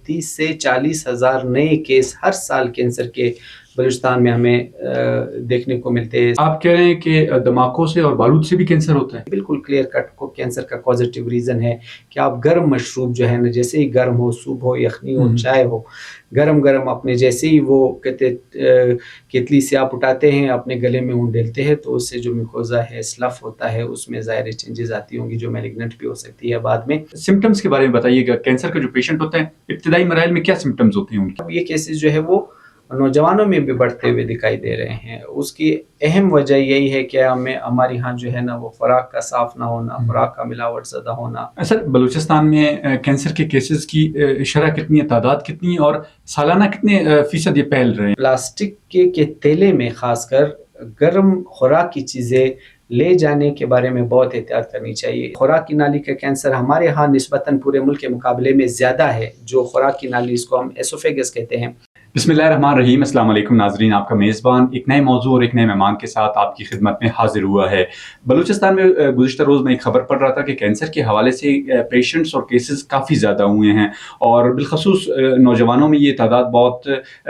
30 سے 40 ہزار نئے کیس ہر سال کینسر کے بلوچستان میں ہمیں دیکھنے کو ملتے ہیں۔ آپ کہہ رہے ہیں کہ دھماکوں سے اور بارود سے بھی کینسر ہوتا ہے؟ بالکل کلیئر کٹ کو کینسر کا پازیٹیو ریزن ہے کہ آپ گرم مشروب جو ہے نا، جیسے ہی گرم ہو، سوپ ہو، یخنی ہو، چائے ہو، گرم گرم اپنے جیسے ہی وہ کہتے کتلی سے آپ اٹھاتے ہیں، اپنے گلے میں ڈلتے ہیں، تو اس سے جو میکوزا ہے، سلف ہوتا ہے، اس میں ظاہر چینجز آتی ہوں گی جو میلیگننٹ بھی ہو سکتی ہے بعد میں۔ سمٹمز کے بارے میں بتائیے گا، کینسر کا جو پیشنٹ ہوتا ہے ابتدائی مراحل میں کیا سمٹمز ہوتے ہیں ان کے؟ اب یہ کیسز جو ہے وہ نوجوانوں میں بھی بڑھتے ہوئے دکھائی دے رہے ہیں۔ اس کی اہم وجہ یہی ہے کہ ہمارے ہاں جو ہے نا وہ خوراک کا صاف نہ ہونا، خوراک کا ملاوٹ زدہ ہونا۔ سر، بلوچستان میں کینسر کے کیسز کی شرح کتنی ہے، تعداد کتنی ہے، اور سالانہ کتنے فیصد یہ پھیل رہے ہیں؟ پلاسٹک کے تیلے میں خاص کر گرم خوراک کی چیزیں لے جانے کے بارے میں بہت احتیاط کرنی چاہیے۔ خوراک کی نالی کا کینسر ہمارے ہاں نسبتاً پورے ملک کے مقابلے میں زیادہ ہے، جو خوراک کی نالی، اس کو ہم ایسوفیگس کہتے ہیں۔ بسم اللہ الرحمن الرحیم۔ السلام علیکم ناظرین، آپ کا میزبان ایک نئے موضوع اور ایک نئے مہمان کے ساتھ آپ کی خدمت میں حاضر ہوا ہے۔ بلوچستان میں گزشتہ روز میں ایک خبر پڑھ رہا تھا کہ کینسر کے حوالے سے پیشنٹس اور کیسز کافی زیادہ ہوئے ہیں، اور بالخصوص نوجوانوں میں یہ تعداد بہت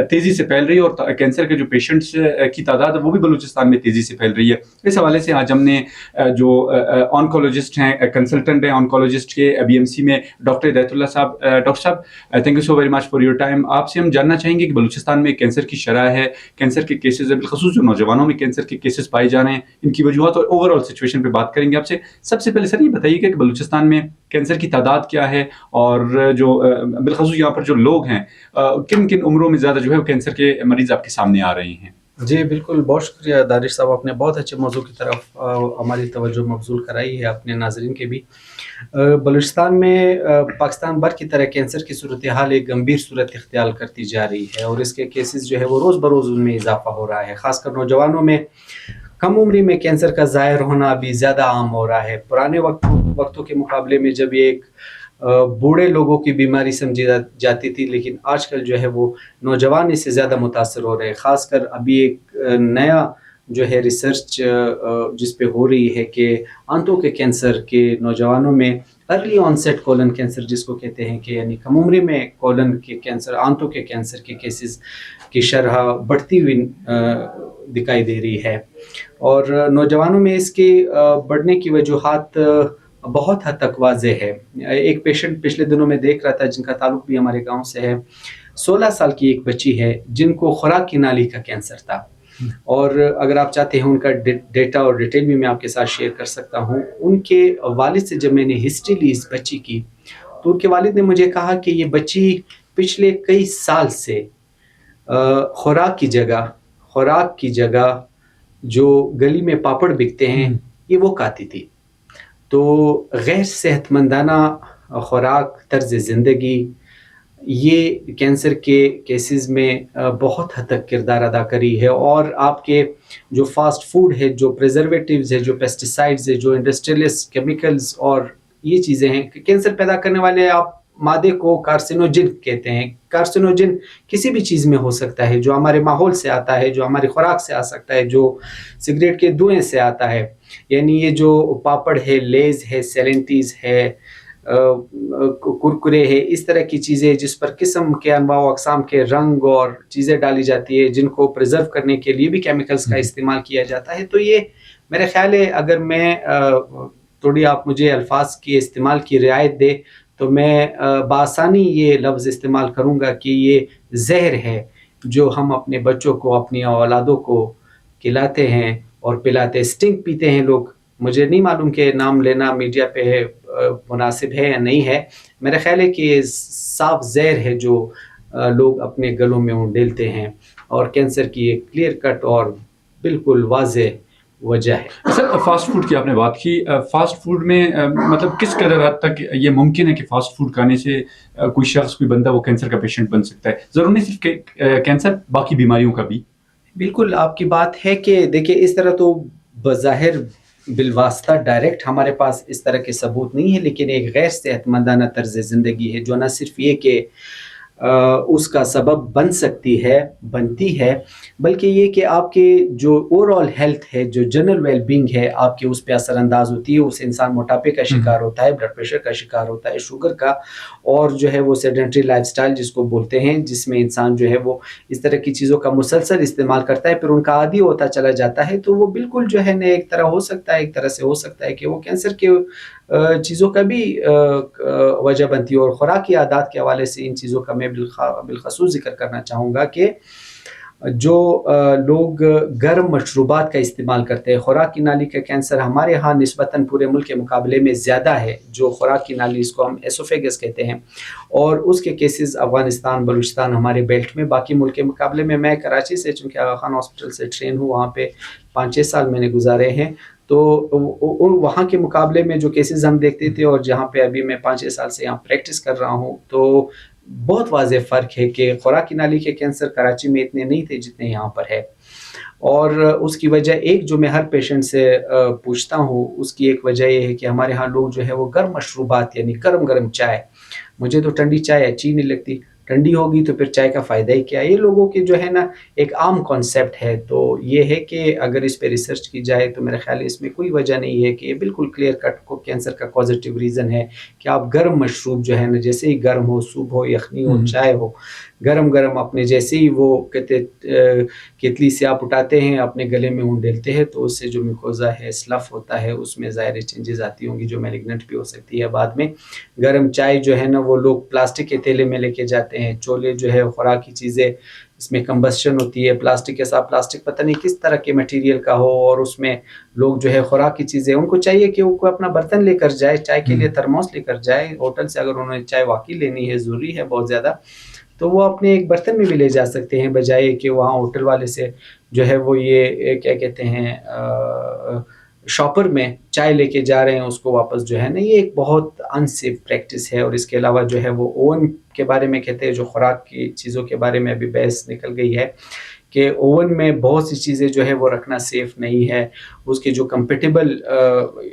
تیزی سے پھیل رہی ہے، اور کینسر کے جو پیشنٹس کی تعداد ہے وہ بھی بلوچستان میں تیزی سے پھیل رہی ہے۔ اس حوالے سے آج ہم نے جو آنکولوجسٹ ہیں، کنسلٹنٹ ہیں آنکولوجسٹ کے BMC میں، ڈاکٹر ہدایت اللہ صاحب، ڈاکٹر صاحب thank you so very much for your time. آپ سے ہم جاننا چاہیں گے کہ بلوچستان میں کینسر کی شرح ہے، کینسر کے کیسز ہے، بالخصوص جو نوجوانوں میں کینسر کے کیسز پائے جا رہے ہیں، ان کی وجوہات اور اوور آل سچویشن پہ بات کریں گے آپ سے۔ سب سے پہلے سر یہ بتائیے کہ بلوچستان میں کینسر کی تعداد کیا ہے، اور جو بالخصوص یہاں پر جو لوگ ہیں کن کن عمروں میں زیادہ جو ہے کینسر کے مریض آپ کے سامنے آ رہے ہیں؟ جی بالکل، بہت شکریہ دانش صاحب، آپ نے بہت اچھے موضوع کی طرف ہماری توجہ مبذول کرائی ہے اپنے ناظرین کے بھی۔ بلوچستان میں پاکستان بھر کی طرح کینسر کی صورتحال ایک گمبھیر صورت اختیار کرتی جا رہی ہے، اور اس کے کیسز جو ہے وہ روز بروز ان میں اضافہ ہو رہا ہے۔ خاص کر نوجوانوں میں کم عمری میں کینسر کا ظاہر ہونا ابھی زیادہ عام ہو رہا ہے۔ پرانے وقتوں کے مقابلے میں جب یہ ایک بوڑھے لوگوں کی بیماری سمجھی جاتی تھی، لیکن آج کل جو ہے وہ نوجوان اس سے زیادہ متاثر ہو رہے ہیں۔ خاص کر ابھی ایک نیا جو ہے ریسرچ جس پہ ہو رہی ہے کہ آنتوں کے کینسر کے نوجوانوں میں ارلی آنسیٹ کولن کینسر جس کو کہتے ہیں، کہ یعنی کم عمری میں کولن کے کینسر، آنتوں کے کینسر کے کیسز کی شرح بڑھتی ہوئی دکھائی دے رہی ہے، اور نوجوانوں میں اس کے بڑھنے کی وجوہات بہت حد تک واضح ہے۔ ایک پیشنٹ پچھلے دنوں میں دیکھ رہا تھا جن کا تعلق بھی ہمارے گاؤں سے ہے، 16 سال کی ایک بچی ہے جن کو خوراک کی نالی کا کینسر تھا، اور اگر آپ چاہتے ہیں ان کا ڈیٹا اور ڈیٹیل بھی میں آپ کے ساتھ شیئر کر سکتا ہوں۔ ان کے والد سے جب میں نے ہسٹری لی اس بچی کی، تو ان کے والد نے مجھے کہا کہ یہ بچی پچھلے کئی سال سے خوراک کی جگہ جو گلی میں پاپڑ بکتے ہیں یہ وہ کھاتی تھی۔ تو غیر صحت مندانہ خوراک، طرز زندگی، یہ کینسر کے کیسز میں بہت حد تک کردار ادا کری ہے، اور آپ کے جو فاسٹ فوڈ ہے، جو پریزرویٹیوز ہے، جو پیسٹیسائڈز ہے، جو انڈسٹریلس کیمیکلز اور یہ چیزیں ہیں، کینسر پیدا کرنے والے آپ مادے کو کارسینوجن کہتے ہیں۔ کارسینوجن کسی بھی چیز میں ہو سکتا ہے، جو ہمارے ماحول سے آتا ہے، جو ہماری خوراک سے آ سکتا ہے، جو سگریٹ کے دھوئیں سے آتا ہے، یعنی یہ جو پاپڑ ہے، لیز ہے، سیلنٹیز ہے، کرکرے ہے، اس طرح کی چیزیں جس پر قسم کے انواع و اقسام کے رنگ اور چیزیں ڈالی جاتی ہے، جن کو پریزرو کرنے کے لیے بھی کیمیکلز کا استعمال کیا جاتا ہے۔ تو یہ میرے خیال ہے اگر میں تھوڑی آپ مجھے الفاظ کی استعمال کی رعایت دے تو میں بآسانی یہ لفظ استعمال کروں گا کہ یہ زہر ہے جو ہم اپنے بچوں کو، اپنی اولادوں کو کھلاتے ہیں اور پلاتے ہیں۔ اسٹنگ پیتے ہیں لوگ، مجھے نہیں معلوم کہ نام لینا میڈیا پہ مناسب ہے یا نہیں ہے، میرا خیال ہے کہ یہ صاف زہر ہے جو لوگ اپنے گلوں میں ڈالتے ہیں، اور کینسر کی ایک کلیئر کٹ اور بالکل واضح وجہ ہے۔ سر، فاسٹ فوڈ کی آپ نے بات کی، فاسٹ فوڈ میں مطلب کس قدر حد تک یہ ممکن ہے کہ فاسٹ فوڈ کھانے سے کوئی شخص، کوئی بندہ وہ کینسر کا پیشنٹ بن سکتا ہے؟ ضرور نہیں صرف کینسر، باقی بیماریوں کا بھی؟ بالکل آپ کی بات ہے کہ دیکھیں اس طرح تو بظاہر بالواسطہ ڈائریکٹ ہمارے پاس اس طرح کے ثبوت نہیں ہے، لیکن ایک غیر صحت مندانہ طرز زندگی ہے جو نہ صرف یہ کہ اس کا سبب بن سکتی ہے، بنتی ہے، بلکہ یہ کہ آپ کے جو اوور آل ہیلتھ ہے، جو جنرل ویل بینگ ہے، آپ کے اس پہ اثر انداز ہوتی ہے. اس انسان موٹاپے کا شکار ہوتا ہے، بلڈ پریشر کا شکار ہوتا ہے، شوگر کا، اور جو ہے وہ سیڈنٹری لائف سٹائل جس کو بولتے ہیں، جس میں انسان جو ہے وہ اس طرح کی چیزوں کا مسلسل استعمال کرتا ہے، پھر ان کا عادی ہوتا چلا جاتا ہے. تو وہ بالکل جو ہے نا ایک طرح ہو سکتا ہے، ایک طرح سے ہو سکتا ہے کہ وہ کینسر کے چیزوں کا بھی وجہ بنتی ہے. اور خوراکی عادات کے حوالے سے ان چیزوں کا میں بالخصوص ذکر کرنا چاہوں گا کہ جو لوگ گرم مشروبات کا استعمال کرتے ہیں، خوراک کی نالی کا کینسر ہمارے ہاں نسبتاً پورے ملک کے مقابلے میں زیادہ ہے. جو خوراک کی نالی، اس کو ہم ایسوفیگس کہتے ہیں، اور اس کے کیسز افغانستان، بلوچستان ہمارے بیلٹ میں باقی ملک کے مقابلے میں، میں کراچی سے چونکہ آغا خان ہاسپٹل سے ٹرین ہوں، وہاں پہ 5-6 سال میں نے گزارے ہیں، تو وہاں کے مقابلے میں جو کیسز ہم دیکھتے تھے اور جہاں پہ ابھی میں 5-6 سال سے یہاں پریکٹس کر رہا ہوں، تو بہت واضح فرق ہے کہ خوراک کی نالی کے کینسر کراچی میں اتنے نہیں تھے جتنے یہاں پر ہے. اور اس کی وجہ ایک جو میں ہر پیشنٹ سے پوچھتا ہوں، اس کی ایک وجہ یہ ہے کہ ہمارے ہاں لوگ جو ہے وہ گرم مشروبات، یعنی گرم چائے، مجھے تو ٹھنڈی چائے اچھی نہیں لگتی، ٹھنڈی ہوگی تو پھر چائے کا فائدہ ہی کیا. یہ لوگوں کی جو ہے نا ایک عام کانسیپٹ ہے. تو یہ ہے کہ اگر اس پہ ریسرچ کی جائے تو میرے خیال ہے اس میں کوئی وجہ نہیں ہے کہ یہ بالکل کلیئر کٹ کو کینسر کا کازیٹیو ریزن ہے کہ آپ گرم مشروب جو ہے نا، جیسے ہی گرم ہو، سوپ ہو، یخنی ہو، چائے ہو، گرم اپنے جیسے ہی وہ کہتے کتلی سے آپ اٹھاتے ہیں، اپنے گلے میں ڈیلتے ہیں، تو اس سے جو میکوزا ہے، سلف ہوتا ہے، اس میں ظاہر چینجز آتی ہوں گی جو میلیگننٹ بھی ہو سکتی ہے بعد میں. گرم چائے جو ہے نا وہ لوگ پلاسٹک کے تھیلے میں لے کے جاتے ہیں. چولے جو ہے خوراک کی چیزیں، اس میں کمبسشن ہوتی ہے پلاسٹک کے ساتھ، پلاسٹک پتہ نہیں کس طرح کے مٹیریل کا ہو، اور اس میں لوگ جو ہے خوراک کی چیزیں، ان کو چاہیے کہ وہ اپنا برتن لے کر جائے، چائے کے لیے تھرموس لے کر جائے ہوٹل سے، اگر انہوں نے چائے واقعی لینی ہے، ضروری ہے بہت زیادہ، تو وہ اپنے ایک برتن میں بھی لے جا سکتے ہیں، بجائے کہ وہاں ہوٹل والے سے جو ہے وہ یہ کیا کہتے ہیں شاپر میں چائے لے کے جا رہے ہیں، اس کو واپس جو ہے نا، یہ ایک بہت انسیف پریکٹس ہے. اور اس کے علاوہ جو ہے وہ اوون کے بارے میں کہتے ہیں، جو خوراک کی چیزوں کے بارے میں ابھی بحث نکل گئی ہے کہ اوون میں بہت سی چیزیں جو ہے وہ رکھنا سیف نہیں ہے. اس کے جو کمپیٹیبل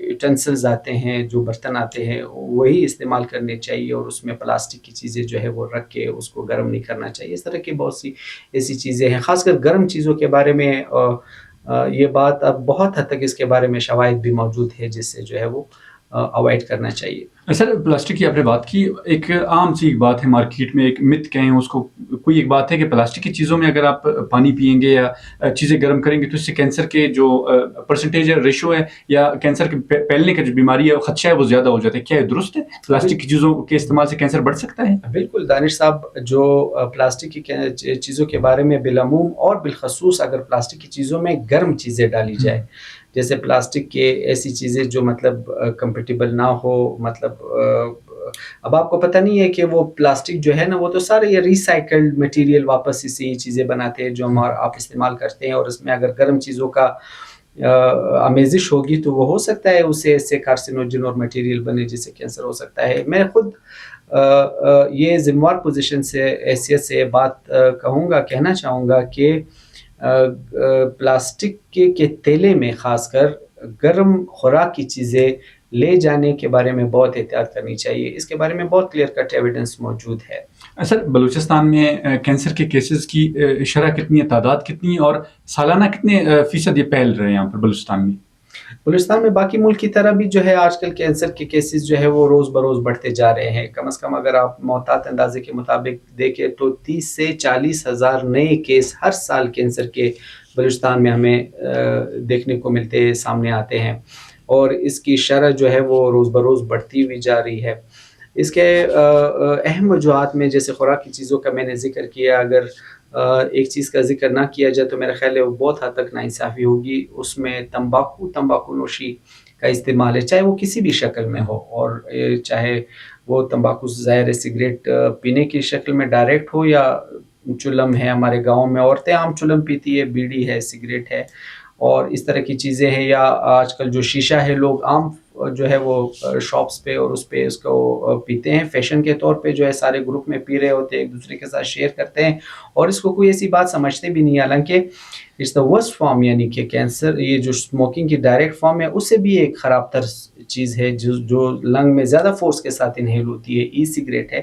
یوٹینسلز آتے ہیں، جو برتن آتے ہیں، وہی استعمال کرنے چاہیے، اور اس میں پلاسٹک کی چیزیں جو ہے وہ رکھ کے اس کو گرم نہیں کرنا چاہیے. اس طرح کی بہت سی ایسی چیزیں ہیں. خاص کر گرم چیزوں کے بارے میں یہ بات اب بہت حد تک اس کے بارے میں شواہد بھی موجود ہے جس سے جو ہے وہ اوائڈ کرنا چاہیے. سر پلاسٹک کی آپ نے بات کی، ایک عام سی بات ہے مارکیٹ میں، ایک مت کہیں اس کو، کوئی ایک بات ہے کہ پلاسٹک کی چیزوں میں اگر آپ پانی پئیں گے یا چیزیں گرم کریں گے تو اس سے کینسر کے جو پرسنٹیج ہے، ریشو ہے، یا کینسر کے پھیلنے کا جو بیماری ہے، خدشہ ہے، وہ زیادہ ہو جاتا ہے. کیا یہ درست ہے؟ پلاسٹک کی چیزوں کے استعمال سے کینسر بڑھ سکتا ہے؟ بالکل دانش صاحب، جو پلاسٹک کی چیزوں کے بارے میں بالعموم اور بالخصوص اگر پلاسٹک کی چیزوں میں گرم چیزیں ڈالی جائے، جیسے پلاسٹک کے ایسی چیزیں جو مطلب کمپیٹیبل نہ ہو، مطلب اب آپ کو پتہ نہیں ہے کہ وہ پلاسٹک جو ہے نا، وہ تو سارے یہ ریسائیکلڈ مٹیریل واپس اس سے یہ چیزیں بناتے ہیں جو آپ استعمال کرتے ہیں، اور اس میں اگر گرم چیزوں کا آمیزش ہوگی تو وہ ہو سکتا ہے اس سے ایسے کارسینوجن اور مٹیریل بنے جس سے کینسر ہو سکتا ہے. میں خود یہ ذمہ وار پوزیشن سے، حیثیت سے بات کہنا چاہوں گا کہ پلاسٹک کے تیلے میں خاص کر گرم خوراک کی چیزیں لے جانے کے بارے میں بہت احتیاط کرنی چاہیے. اس کے بارے میں بہت کلیئر کٹ ایویڈنس موجود ہے. سر بلوچستان میں کینسر کے کیسز کی شرح کتنی ہے، تعداد کتنی ہے، اور سالانہ کتنے فیصد یہ پھیل رہے ہیں یہاں پر بلوچستان میں؟ بلوچستان میں باقی ملک کی طرح بھی جو ہے آج کل کینسر کے کیسز جو ہے وہ روز بروز بڑھتے جا رہے ہیں. کم از کم اگر آپ محتاط اندازے کے مطابق دیکھیں تو 30 سے 40 ہزار نئے کیس ہر سال کینسر کے بلوچستان میں ہمیں دیکھنے کو ملتے، سامنے آتے ہیں، اور اس کی شرح جو ہے وہ روز بروز بڑھتی ہوئی جا رہی ہے. اس کے اہم وجوہات میں جیسے خوراک کی چیزوں کا میں نے ذکر کیا، اگر ایک چیز کا ذکر نہ کیا جائے تو میرا خیال ہے وہ بہت حد تک ناانصافی ہوگی. اس میں تمباکو نوشی کا استعمال ہے، چاہے وہ کسی بھی شکل میں ہو، اور چاہے وہ تمباکو ظاہر سگریٹ پینے کی شکل میں ڈائریکٹ ہو، یا چلم ہے، ہمارے گاؤں میں عورتیں عام چلم پیتی ہے، بیڑی ہے، سگریٹ ہے، اور اس طرح کی چیزیں ہیں، یا آج کل جو شیشہ ہے لوگ عام جو ہے وہ شاپس پہ اور اس پہ اس کو پیتے ہیں، فیشن کے طور پہ جو ہے سارے گروپ میں پی رہے ہوتے ہیں، ایک دوسرے کے ساتھ شیئر کرتے ہیں، اور اس کو کوئی ایسی بات سمجھتے بھی نہیں. حالانکہ اٹس دا ورسٹ فارم، یعنی کہ کینسر، یہ جو اسموکنگ کی ڈائریکٹ فارم ہے اس سے بھی ایک خراب تر چیز ہے جو لنگ میں زیادہ فورس کے ساتھ انہیل ہوتی ہے، ای سگریٹ ہے.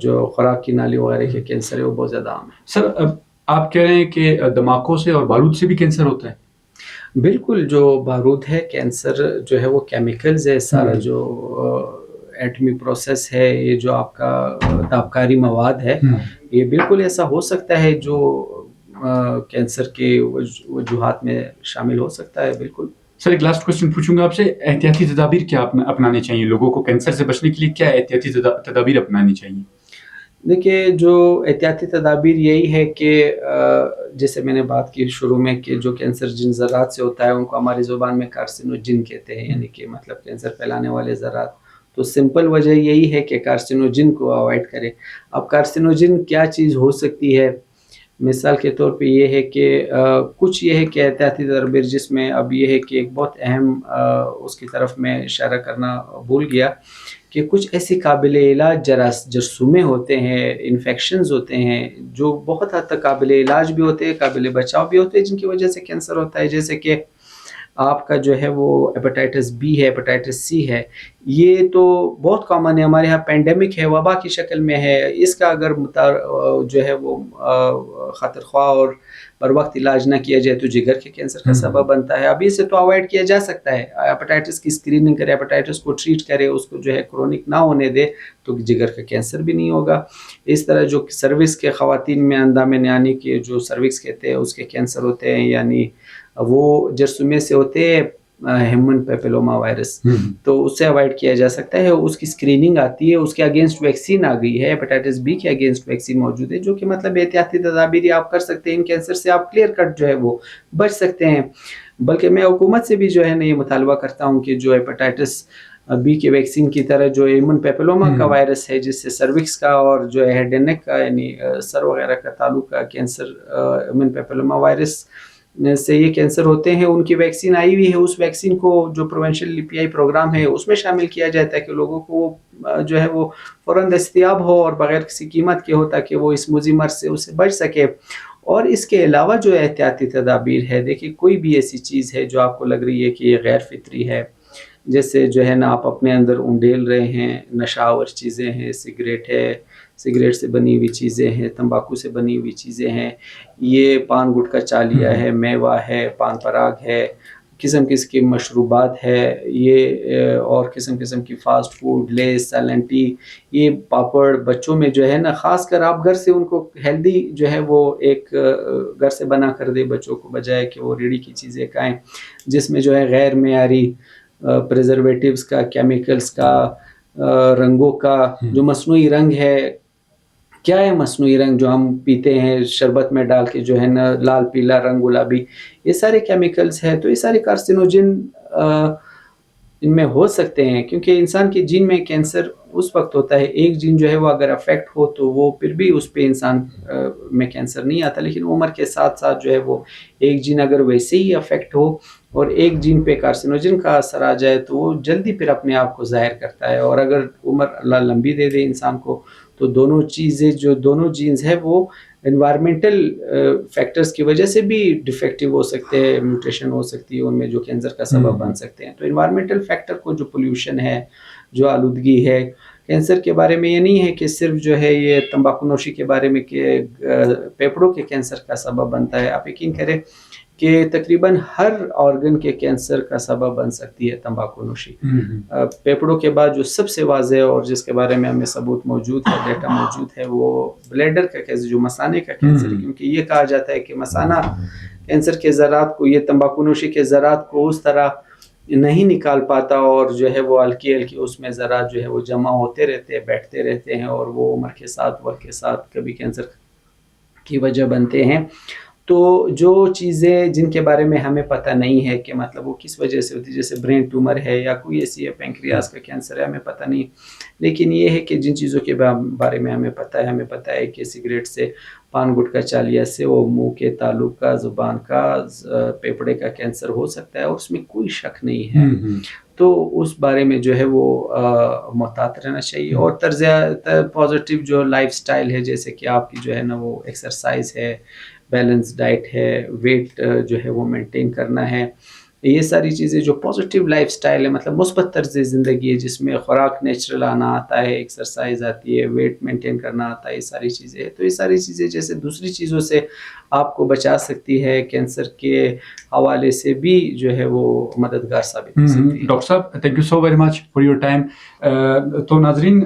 جو خوراک کی نالی وغیرہ کے کینسر ہے وہ بہت زیادہ عام ہے. سر آپ کہہ رہے ہیں کہ دماغوں سے اور بارود سے بھی کینسر ہوتا ہے؟ بالکل, جو بارود ہے کینسر جو ہے وہ کیمیکلز ہے, سارا جو ایٹمی پروسیس ہے, یہ جو آپ کا تابکاری مواد ہے, یہ بالکل ایسا ہو سکتا ہے جو کینسر کے وجوہات میں شامل ہو سکتا ہے. بالکل. سر ایک لاسٹ کوشچن پوچھوں گا آپ سے, احتیاطی تدابیر کیا اپنانے چاہیے لوگوں کو کینسر سے بچنے کے لیے؟ کیا احتیاطی تدابیر اپنانی چاہیے؟ دیکھیے, جو احتیاطی تدابیر یہی ہے کہ جیسے میں نے بات کی شروع میں کہ جو کینسر جن ذرات سے ہوتا ہے ان کو ہماری زبان میں کارسینوجن کہتے ہیں, یعنی کہ مطلب کینسر پھیلانے والے ذرات. تو سمپل وجہ یہی ہے کہ کارسینوجن کو اوائڈ کریں. اب کارسینوجن کیا چیز ہو سکتی ہے؟ مثال کے طور پہ یہ ہے کہ کچھ یہ ہے کہ احتیاطی تدابیر, جس میں اب یہ ہے کہ ایک بہت اہم اس کی طرف میں اشارہ کرنا بھول گیا کہ کچھ ایسی قابل علاج جرثومے ہوتے ہیں, انفیکشنز ہوتے ہیں جو بہت حد تک قابل علاج بھی ہوتے ہیں, قابل بچاؤ بھی ہوتے ہیں, جن کی وجہ سے کینسر ہوتا ہے. جیسے کہ آپ کا جو ہے وہ ہیپاٹائٹس بی ہے, ہیپاٹائٹس سی ہے, یہ تو بہت کامن ہے ہمارے یہاں, پینڈیمک ہے, وبا کی شکل میں ہے. اس کا اگر جو ہے وہ خاطر خواہ اور بر وقت علاج نہ کیا جائے تو جگر کے کینسر کا سبب بنتا ہے. ابھی سے تو اوائڈ کیا جا سکتا ہے, ہیپاٹائٹس کی اسکریننگ کرے, ہیپاٹائٹس کو ٹریٹ کرے, اس کو جو ہے کرونک نہ ہونے دے, تو جگر کا کینسر بھی نہیں ہوگا. اس طرح جو سروکس کے خواتین میں اندام نہانی کے جو سروکس کہتے ہیں اس کے کینسر ہوتے ہیں, یعنی وہ جرثومے سے ہوتے ہیں, ہیومن پیپیلوما وائرس, تو اس سے اوائڈ کیا جا سکتا ہے. اس کی اسکریننگ آتی ہے, اس کے اگینسٹ ویکسین آ گئی ہے, ہیپاٹائٹس بی کے اگینسٹ ویکسین موجود ہے, جو کہ مطلب احتیاطی تدابیر آپ کر سکتے ہیں. ان کینسر سے آپ کلیئر کٹ جو ہے وہ بچ سکتے ہیں. بلکہ میں حکومت سے بھی جو ہے نا یہ مطالبہ کرتا ہوں کہ جو ہیپاٹائٹس بی کے ویکسین کی طرح جو ہیومن پیپیلوما کا وائرس ہے, جس سے سروکس کا اور جو ہے ہیڈ اینڈ نیک کا یعنی سر وغیرہ کا تعلق کا کینسر ہیومن پیپیلوما وائرس سے یہ کینسر ہوتے ہیں, ان کی ویکسین آئی ہوئی ہے. اس ویکسین کو جو پروینشل PI پروگرام ہے اس میں شامل کیا جاتا ہے کہ لوگوں کو جو ہے وہ فوراً دستیاب ہو اور بغیر کسی قیمت کے ہو, تاکہ وہ اس موذی مرض سے اسے بچ سکے. اور اس کے علاوہ جو احتیاطی تدابیر ہے, دیکھیے کوئی بھی ایسی چیز ہے جو آپ کو لگ رہی ہے کہ یہ غیر فطری ہے, جیسے جو ہے نا آپ اپنے اندر انڈیل رہے ہیں, نشہ آور چیزیں ہیں, سگریٹ ہے, سگریٹ سے بنی ہوئی چیزیں ہیں, تمباکو سے بنی ہوئی چیزیں ہیں, یہ پان گٹکا چالیا ہے, میوہ ہے, پان پراگ ہے, قسم کی مشروبات ہے, یہ اور قسم کی فاسٹ فوڈ, لیز, سیلنٹی, یہ پاپڑ بچوں میں جو ہے نا, خاص کر آپ گھر سے ان کو ہیلدی جو ہے وہ ایک گھر سے بنا کر دے بچوں کو, بجائے کہ وہ ریڑھی کی چیزیں کھائیں جس میں جو ہے غیر معیاری پریزرویٹیوز کا, کیمیکلز کا, رنگوں کا, جو مصنوعی رنگ ہے. کیا ہے مصنوعی رنگ جو ہم پیتے ہیں شربت میں ڈال کے, جو ہے نا لال پیلا رنگ, گلابی, یہ سارے کیمیکلز ہیں. تو یہ سارے کارسینوجن ان میں ہو سکتے ہیں, کیونکہ انسان کے جین میں کینسر اس وقت ہوتا ہے, ایک جین جو ہے وہ اگر افیکٹ ہو تو وہ پھر بھی اس پہ انسان میں کینسر نہیں آتا, لیکن عمر کے ساتھ ساتھ جو ہے وہ ایک جین اگر ویسے ہی افیکٹ ہو اور ایک جین پہ کارسینوجن کا اثر آ جائے تو وہ جلدی پھر اپنے آپ کو ظاہر کرتا ہے. اور اگر عمر اللہ لمبی دے دے انسان کو تو دونوں چیزیں, جو دونوں جینز ہیں وہ انوائرمنٹل فیکٹرز کی وجہ سے بھی ڈیفیکٹیو ہو سکتے ہیں, میوٹیشن ہو سکتی ہے ان میں جو کینسر کا سبب بن سکتے ہیں. تو انوائرمنٹل فیکٹر کو, جو پولیوشن ہے, جو آلودگی ہے, کینسر کے بارے میں یہ نہیں ہے کہ صرف جو ہے یہ تمباکو نوشی کے بارے میں کہ پھیپھڑوں کے کینسر کا سبب بنتا ہے. آپ یقین کریں کہ تقریباً ہر آرگن کے کینسر کا سبب بن سکتی ہے تمباکو نوشی. پھیپھڑوں کے بعد جو سب سے واضح اور جس کے بارے میں ہمیں ثبوت موجود ہے, ڈیٹا موجود ہے, وہ بلیڈر کا کینسر, جو مثانے کا کینسر ہے. کیونکہ یہ کہا جاتا ہے کہ مثانہ کینسر کے ذرات کو, یہ تمباکو نوشی کے ذرات کو اس طرح نہیں نکال پاتا, اور جو ہے وہ ہلکی اس میں ذرات جو ہے وہ جمع ہوتے رہتے ہیں, بیٹھتے رہتے ہیں, اور وہ عمر کے ساتھ وقت کے ساتھ کبھی کینسر کی وجہ بنتے ہیں. تو جو چیزیں جن کے بارے میں ہمیں پتہ نہیں ہے کہ مطلب وہ کس وجہ سے ہوتی ہے, جیسے برین ٹیومر ہے یا کوئی ایسی ہے پینکریاس کا کینسر ہے, ہمیں پتہ نہیں. لیکن یہ ہے کہ جن چیزوں کے بارے میں ہمیں پتہ ہے کہ سگریٹ سے, پان گٹکا چالیا سے وہ منہ کے تعلق کا, زبان کا, پھیپھڑے کا کینسر ہو سکتا ہے, اور اس میں کوئی شک نہیں ہے. تو اس بارے میں جو ہے وہ محتاط رہنا چاہیے. اور طرز پازیٹیو جو لائف سٹائل ہے, جیسے کہ آپ کی جو ہے نا وہ ایکسرسائز ہے, بیلنس ڈائٹ ہے, ویٹ جو ہے وہ مینٹین کرنا ہے, یہ ساری چیزیں جو پازیٹیو لائف سٹائل ہے، مطلب مثبت طرز زندگی ہے جس میں خوراک نیچرل آنا آتا ہے، ایکسرسائز آتی ہے، ویٹ مینٹین کرنا آتا ہے، یہ ساری چیزیں، تو یہ ساری چیزیں جیسے دوسری چیزوں سے آپ کو بچا سکتی ہے، کینسر کے حوالے سے بھی جو ہے وہ مددگار ثابت ہو سکتی ہے۔ ڈاکٹر صاحب thank you so very much for your time. تو ناظرین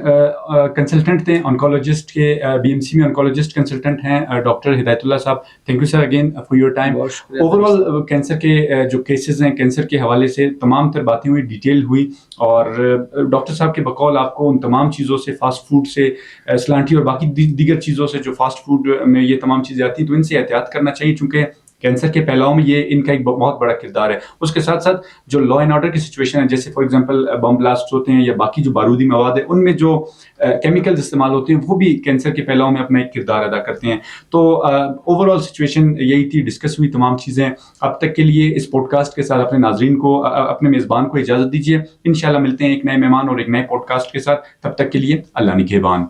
کنسلٹنٹ تھے آنکولوجسٹ کے، بی ایم سی میں آنکولوجسٹ کنسلٹنٹ ہیں ڈاکٹر ہدایت اللہ صاحب، thank you sir again for your time. بہت شکریہ۔ اوور آل کینسر کے جو کیسز ہیں، کینسر کے حوالے سے تمام تر باتیں ہوئی، ڈیٹیل ہوئی، اور ڈاکٹر صاحب کے بقول آپ کو ان تمام چیزوں سے، فاسٹ فوڈ سے، سلانٹی اور باقی دیگر چیزوں سے جو فاسٹ فوڈ میں یہ تمام چیزیں آتی ہیں، تو ان سے احتیاط کرنا چاہیے، چونکہ کینسر کے پھیلاؤ میں یہ ان کا ایک بہت بڑا کردار ہے۔ اس کے ساتھ ساتھ جو لا اینڈ آرڈر کی سچویشن ہے، جیسے فار ایگزامپل بم بلاسٹ ہوتے ہیں یا باقی جو بارودی مواد ہے، ان میں جو کیمیکلز استعمال ہوتے ہیں وہ بھی کینسر کے پھیلاؤ میں اپنا ایک کردار ادا کرتے ہیں۔ تو اوور آل سچویشن یہی تھی، ڈسکس ہوئی تمام چیزیں۔ اب تک کے لیے اس پوڈ کاسٹ کے ساتھ اپنے ناظرین کو، اپنے میزبان کو اجازت دیجیے۔ انشاءاللہ ملتے ہیں ایک نئے مہمان اور ایک نئے پوڈ کاسٹ کے ساتھ، تب تک کے لیے اللہ نگہبان۔